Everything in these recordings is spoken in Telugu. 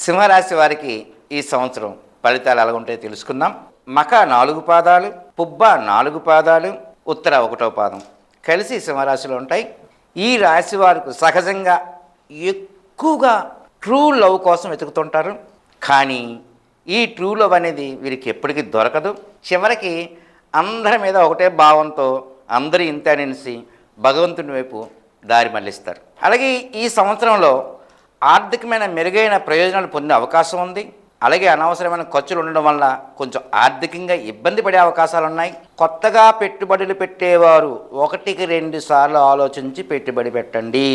సింహరాశి వారికి ఈ సంవత్సరం ఫలితాలు ఎలా ఉంటాయో తెలుసుకుందాం. మఖ 4 పాదాలు, పుబ్బ 4 పాదాలు, ఉత్తర 1వ పాదం కలిసి సింహరాశిలో ఉంటాయి. ఈ రాశి వారికి సహజంగా ఎక్కువగా ట్రూ లవ్ కోసం వెతుకుతుంటారు. కానీ ఈ ట్రూ లవ్ అనేది వీరికి ఎప్పటికీ దొరకదు. చివరికి అందరి మీద ఒకటే భావంతో అందరూ ఇంత అనేసి భగవంతుని వైపు దారి మళ్లిస్తారు. అలాగే ఈ సంవత్సరంలో ఆర్థికమైన మెరుగైన ప్రయోజనాలు పొందే అవకాశం ఉంది. అలాగే అనవసరమైన ఖర్చులు ఉండడం వల్ల కొంచెం ఆర్థికంగా ఇబ్బంది పడే అవకాశాలు ఉన్నాయి. కొత్తగా పెట్టుబడులు పెట్టేవారు 1-2 సార్లు ఆలోచించి పెట్టుబడి పెట్టండి.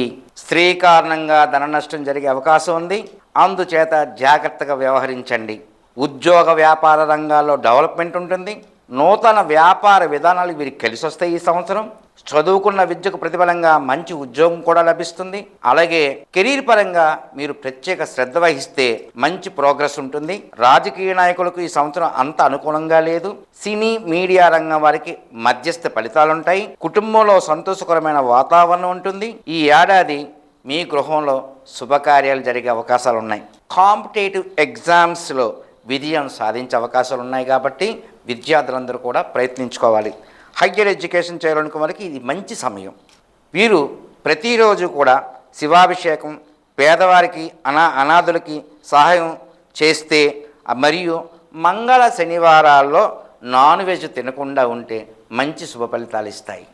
స్త్రీ కారణంగా ధన నష్టం జరిగే అవకాశం ఉంది. అందుచేత జాగ్రత్తగా వ్యవహరించండి. ఉద్యోగ వ్యాపార రంగాల్లో డెవలప్మెంట్ ఉంటుంది. నూతన వ్యాపార విధానాలు వీరికి కలిసి వస్తాయి. ఈ సంవత్సరం చదువుకున్న విద్యకు ప్రతిఫలంగా మంచి ఉద్యోగం కూడా లభిస్తుంది. అలాగే కెరీర్ పరంగా మీరు ప్రత్యేక శ్రద్ధ వహిస్తే మంచి ప్రోగ్రెస్ ఉంటుంది. రాజకీయ నాయకులకు ఈ సంవత్సరం అంత అనుకూలంగా లేదు. సినీ మీడియా రంగం వారికి మధ్యస్థ ఫలితాలుంటాయి. కుటుంబంలో సంతోషకరమైన వాతావరణం ఉంటుంది. ఈ ఏడాది మీ గృహంలో శుభకార్యాలు జరిగే అవకాశాలు ఉన్నాయి. కాంపిటేటివ్ ఎగ్జామ్స్లో విజయం సాధించే అవకాశాలు ఉన్నాయి. కాబట్టి విద్యార్థులందరూ కూడా ప్రయత్నించుకోవాలి. హయ్యర్ ఎడ్యుకేషన్ చేయాలనుకునే వారికి ఇది మంచి సమయం. వీరు ప్రతిరోజు కూడా శివాభిషేకం, పేదవారికి అనాథులకి సహాయం చేస్తే, మరియు మంగళ శనివారాల్లో నాన్ వెజ్ తినకుండా ఉంటే మంచి శుభ ఫలితాలు ఇస్తాయి.